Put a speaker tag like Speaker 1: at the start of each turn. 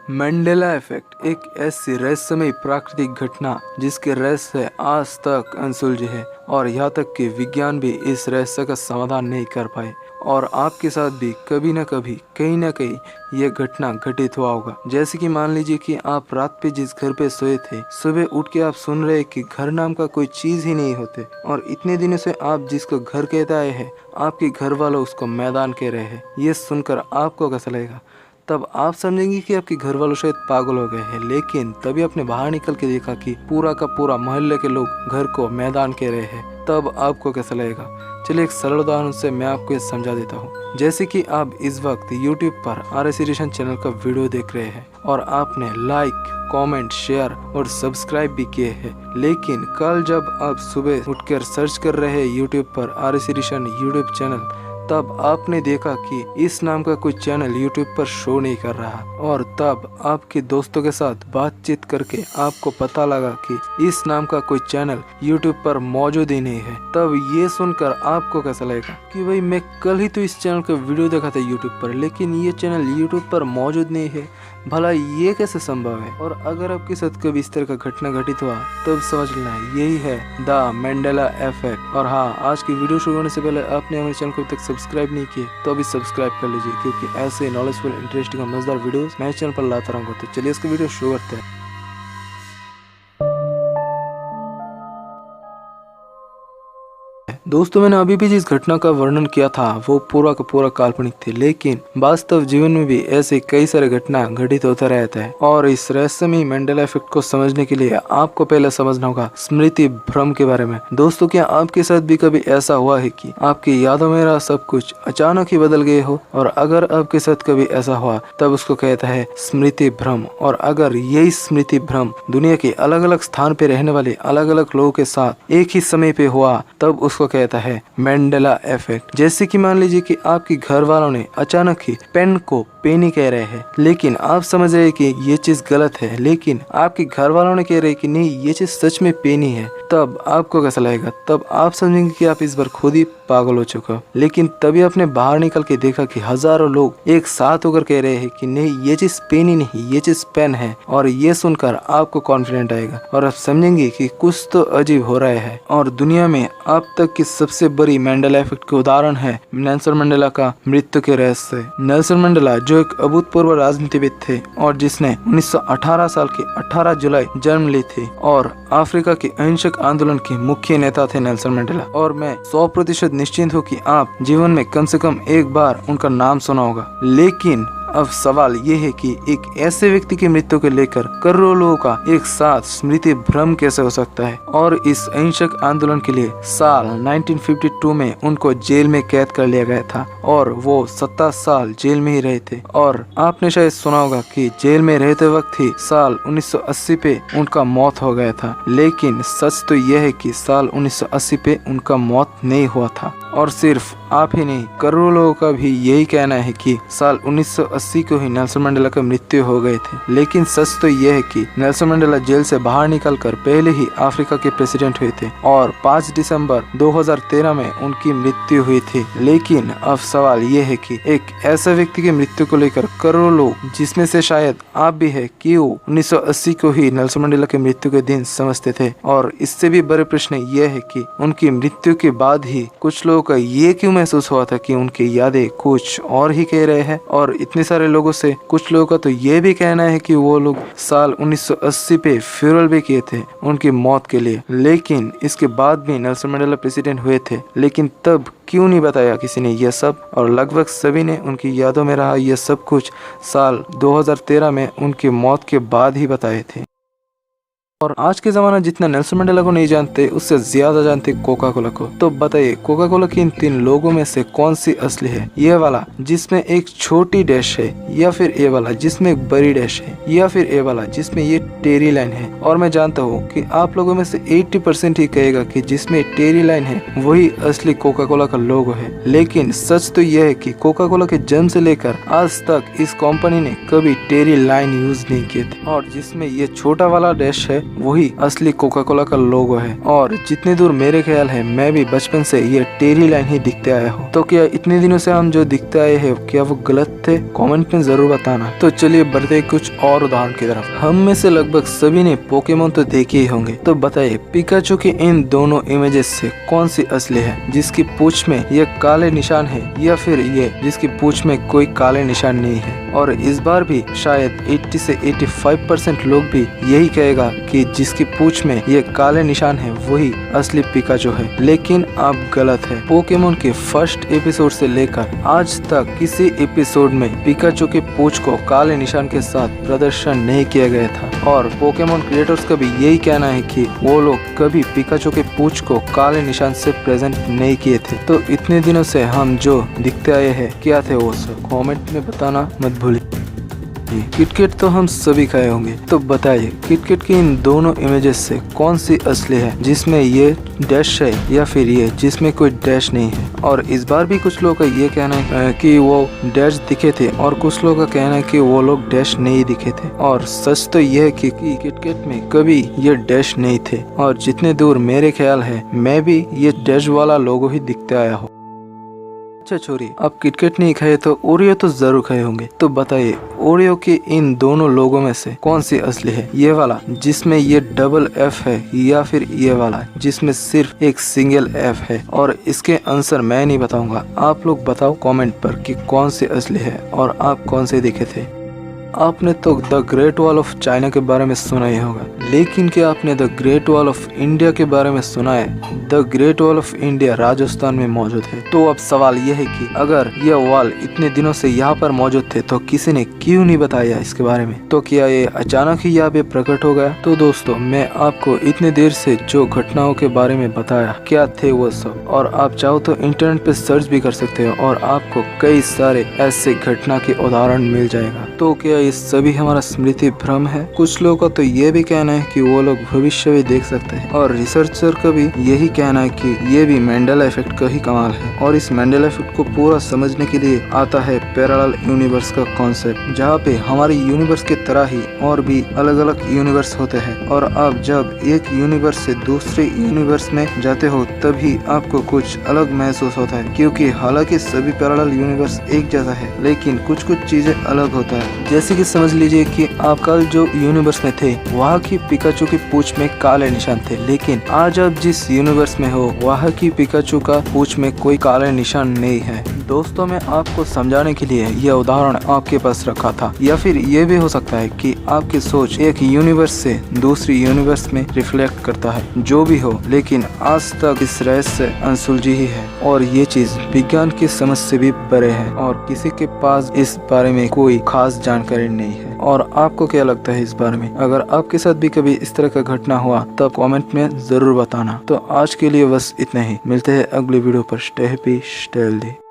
Speaker 1: Mandela effect एक ऐसी रहस्यमयी प्राकृतिक घटना जिसके रहस्य आज तक अनसुलझे है और यहाँ तक कि विज्ञान भी इस रहस्य का समाधान नहीं कर पाए। और आपके साथ भी कभी न कभी कहीं न कहीं यह घटना घटित हुआ होगा। जैसे कि मान लीजिए कि आप रात पे जिस घर पे सोए थे, सुबह उठ के आप सुन रहे कि घर नाम का कोई चीज ही नहीं होते, और इतने दिनों से आप जिसको घर कहते आए हैं, आपके घर वालों उसको मैदान कह रहे हैं। ये सुनकर आपको कैसा लगेगा? तब आप समझेंगे कि आपके घर वालों शायद पागल हो गए हैं। लेकिन तभी आपने बाहर निकल के देखा कि पूरा का पूरा मोहल्ले के लोग घर को मैदान कह रहे हैं। तब आपको कैसा लगेगा? चलिए एक सरल उदाहरण से मैं आपको ये समझा देता हूँ। जैसे कि आप इस वक्त YouTube पर RS एडिशन चैनल का वीडियो देख रहे हैं और आपने लाइक, कमेंट, शेयर और सब्सक्राइब भी किए हैं। लेकिन कल जब आप सुबह उठकर सर्च कर रहे हैं YouTube पर RS एडिशन YouTube चैनल, तब आपने देखा कि इस नाम का कोई चैनल YouTube पर शो नहीं कर रहा। और तब आपके दोस्तों के साथ बातचीत करके आपको पता लगा कि इस नाम का कोई चैनल YouTube पर मौजूद ही नहीं है। तब ये सुनकर आपको कैसा लगेगा कि भाई मैं कल ही तो इस चैनल का वीडियो देखा था YouTube पर, लेकिन ये चैनल YouTube पर मौजूद नहीं है। भला ये कैसे संभव है? और अगर आपके साथ कभी इस तरह का घटना घटित हुआ तब समझ लेना यही है द मंडेला इफेक्ट। और हाँ, आज की वीडियो शुरू होने से पहले आपने हमारे चैनल को अभी तक सब्सक्राइब नहीं किए तो अभी सब्सक्राइब कर लीजिए, क्योंकि ऐसे नॉलेजफुल, इंटरेस्टिंग और मजेदार वीडियोस मैं चैनल पर लाता रहूंगा। तो चलिए इसका वीडियो शुरू करते हैं। दोस्तों, मैंने अभी भी जिस घटना का वर्णन किया था वो पूरा का पूरा काल्पनिक थी, लेकिन वास्तव जीवन में भी ऐसे कई सारे घटना घटित होता रहता है। और इस रहस्यमयी मंडेला इफेक्ट को समझने के लिए आपको पहले समझना होगा स्मृति भ्रम के बारे में। दोस्तों, क्या आपके साथ भी कभी ऐसा हुआ है कि आपकी यादों में रहा सब कुछ अचानक ही बदल गए हो? और अगर आपके साथ कभी ऐसा हुआ तब उसको कहता है स्मृति भ्रम। और अगर यही स्मृति भ्रम दुनिया के अलग अलग स्थान पे रहने वाले अलग अलग लोगों के साथ एक ही समय पे हुआ तब उसको कहता है मंडेला इफेक्ट। जैसे कि मान लीजिए कि आपके घर वालों ने अचानक ही पेन को पेनी कह रहे हैं, लेकिन आप समझ रहे हैं कि ये चीज गलत है, लेकिन आपके घर वालों ने कह रहे हैं कि नहीं ये चीज सच में पेनी है। तब आपको कैसा लगेगा? तब आप समझेंगे कि आप इस बार खुद ही पागल हो चुके हो। लेकिन तभी आपने बाहर निकल के देखा कि हजारों लोग एक साथ होकर कह रहे हैं कि नहीं ये चीज पेनी नहीं, ये चीज पेन है। और ये सुनकर आपको कॉन्फिडेंट आएगा और आप समझेंगे कि कुछ तो अजीब हो रहा है। और दुनिया में अब तक की सबसे बड़ी मंडेला इफेक्ट के उदाहरण है नेल्सन मंडेला का मृत्यु के रहस्य। नेल्सन मंडेला जो एक अभूतपूर्व राजनीतिविद थे और जिसने 1918 साल के 18 जुलाई जन्म ली थी, और अफ्रीका के अहिंसक आंदोलन के मुख्य नेता थे नेल्सन मंडेला। और मैं 100% निश्चिंत हूँ कि आप जीवन में कम से कम एक बार उनका नाम सुना होगा। लेकिन अब सवाल ये है कि एक ऐसे व्यक्ति की मृत्यु को लेकर करोड़ों लोगों का एक साथ स्मृति भ्रम कैसे हो सकता है? और इस अहिंसक आंदोलन के लिए साल 1952 में उनको जेल में कैद कर लिया गया था और वो 27 साल जेल में ही रहे थे। और आपने शायद सुना होगा कि जेल में रहते वक्त ही साल 1980 पे उनका मौत हो गया था। लेकिन सच तो यह है कि साल 1980 पे उनका मौत नहीं हुआ था। और सिर्फ आप ही नहीं, करोड़ों लोगों का भी यही कहना है कि साल 1980 को ही नेल्सन मंडेला का मृत्यु हो गए थे। लेकिन सच तो यह है कि नेल्सन मंडेला जेल से बाहर निकलकर पहले ही अफ्रीका के प्रेसिडेंट हुए थे और 5 दिसंबर 2013 में उनकी मृत्यु हुई थी। लेकिन अब सवाल ये है कि एक ऐसे व्यक्ति की मृत्यु को लेकर करोड़ों लोग, जिसमें से शायद आप भी है, क्यों 1980 को ही नेल्सन मंडेला के मृत्यु के दिन समझते थे? और इससे भी बड़े प्रश्न ये है कि उनकी मृत्यु के बाद ही कुछ लोगों का ये क्यों महसूस हुआ था कि उनकी यादें कुछ और ही कह रहे हैं? और इतने सारे लोगों से कुछ लोगों का तो ये भी कहना है कि वो लोग साल 1980 पे फ्यूरल भी किए थे उनकी मौत के लिए। लेकिन इसके बाद भी नेल्सन मंडेला प्रेसिडेंट हुए थे, लेकिन तब क्यों नहीं बताया किसी ने ये सब? और लगभग सभी ने उनकी यादों में रहा ये सब कुछ साल 2013 में उनकी मौत के बाद ही बताए थे। और आज के जमाना जितना नेल्सन मंडेला को नहीं जानते उससे ज्यादा जानते कोका कोला को। तो बताइए कोका कोला की इन 3 लोगों में से कौन सी असली है? ये वाला जिसमें एक छोटी डैश है, या फिर ये वाला जिसमें एक बड़ी डैश है, या फिर ये वाला जिसमें ये टेरी लाइन है? और मैं जानता हूँ कि आप लोगों में से 80% ही कहेगा कि जिसमें टेरी लाइन है वही असली कोका कोला का लोगो है। लेकिन सच तो यह है कि कोका कोला के जन्म से लेकर आज तक इस कंपनी ने कभी टेरी लाइन यूज नहीं किए थे। और जिसमें ये छोटा वाला डैश है वही असली कोका कोला का लोगो है। और जितने दूर मेरे ख्याल है मैं भी बचपन से ये टेरी लाइन ही दिखते आया हूँ। तो क्या इतने दिनों से हम जो दिखते आए हैं क्या वो गलत थे? कमेंट में जरूर बताना। तो चलिए बढ़ते कुछ और उदाहरण की तरफ। हम में से लगभग सभी ने पोकेमोन तो देखे ही होंगे। तो बताइए पिकाचू की इन दोनों इमेजेस से कौन सी असली है? जिसकी पूंछ में ये काले निशान है या फिर ये जिसकी पूंछ में कोई काले निशान नहीं है? और इस बार भी शायद 80 से 85% लोग भी यही कहेगा कि जिसकी पूंछ में ये काले निशान है वही असली पिकाचू है। लेकिन आप गलत है। पोकेमोन के फर्स्ट एपिसोड से लेकर आज तक किसी एपिसोड में पिकाचू के पूंछ को काले निशान के साथ प्रदर्शन नहीं किया गया था। और पोकेमोन क्रिएटर्स का भी यही कहना है कि वो लोग कभी पिकाचू के पूंछ को काले निशान से प्रेजेंट नहीं किए थे। तो इतने दिनों से हम जो दिखते आए हैं क्या थे वो सब? कमेंट में बताना मत भूलिए। किटकैट तो हम सभी खाए होंगे। तो बताइए किटकैट की इन दोनों इमेजेस से कौन सी असली है? जिसमें ये डैश है या फिर ये जिसमें कोई डैश नहीं है? और इस बार भी कुछ लोगों का ये कहना है कि वो डैश दिखे थे और कुछ लोगों का कहना है कि वो लोग डैश नहीं दिखे थे। और सच तो ये है कि किटकैट में कभी ये डैश नहीं थे। और जितने दूर मेरे ख्याल है मैं भी ये डैश वाला लोगो ही दिखते आया हूँ। अच्छा छोरी, आप किटकैट नहीं खाए तो ओरियो तो जरूर खाए होंगे। तो बताइए ओरियो के इन दोनों लोगों में से कौन सी असली है? ये वाला जिसमें ये डबल एफ है या फिर ये वाला जिसमें सिर्फ एक सिंगल एफ है? और इसके आंसर मैं नहीं बताऊंगा, आप लोग बताओ कमेंट पर कि कौन सी असली है और आप कौन से दिखे थे। आपने तो the great wall of China के बारे में सुना ही होगा, लेकिन क्या आपने the great wall of India के बारे में सुना है? The great wall of India Rajasthan में मौजूद है। तो अब सवाल यह है कि अगर यह वॉल इतने दिनों से यहाँ पर मौजूद थे तो किसी ने क्यों नहीं बताया इसके बारे में? तो क्या ये अचानक ही यहाँ पे प्रकट हो गया? तो दोस्तों मैं आपको इतने देर से जो घटनाओं के बारे में बताया क्या थे वो सब, और आप चाहो तो इंटरनेट पे सर्च भी कर सकते हो और आपको कई सारे ऐसे घटना के उदाहरण मिल जाएगा। तो क्या ये सभी हमारा स्मृति भ्रम है? कुछ लोगों का तो ये भी कहना है कि वो लोग भविष्य भी देख सकते हैं, और रिसर्चर का भी यही कहना है कि ये भी मैंडेला इफेक्ट का ही कमाल है। और इस मैंडेला इफेक्ट को पूरा समझने के लिए आता है पैरेलल यूनिवर्स का कॉन्सेप्ट, जहाँ पे हमारी यूनिवर्स की तरह ही और भी अलग अलग यूनिवर्स होते हैं। और आप जब एक यूनिवर्स से दूसरे यूनिवर्स में जाते हो तभी आपको कुछ अलग महसूस होता है, क्योंकि हालांकि सभी पैरेलल यूनिवर्स एक जैसा है लेकिन कुछ कुछ चीजें अलग होता है। जैसे कि समझ लीजिए कि आप कल जो यूनिवर्स में थे वहाँ की पिकाचू की पूंछ में काले निशान थे, लेकिन आज आप जिस यूनिवर्स में हो वहाँ की पिकाचू का पूंछ में कोई काले निशान नहीं है। दोस्तों मैं आपको समझाने के लिए यह उदाहरण आपके पास रखा था, या फिर ये भी हो सकता है कि आपकी सोच एक यूनिवर्स से दूसरी यूनिवर्स में रिफ्लेक्ट करता है। जो भी हो, लेकिन आज तक इस रहस्य अनसुलझी ही है और ये चीज विज्ञान की समझ से भी परे है और किसी के पास इस बारे में कोई खास जानकारी नहीं है। और आपको क्या लगता है इस बारे में? अगर आपके साथ भी कभी इस तरह का घटना हुआ तब कमेंट में जरूर बताना। तो आज के लिए बस इतना ही, मिलते हैं अगली वीडियो पर। Stay happy, stay healthy.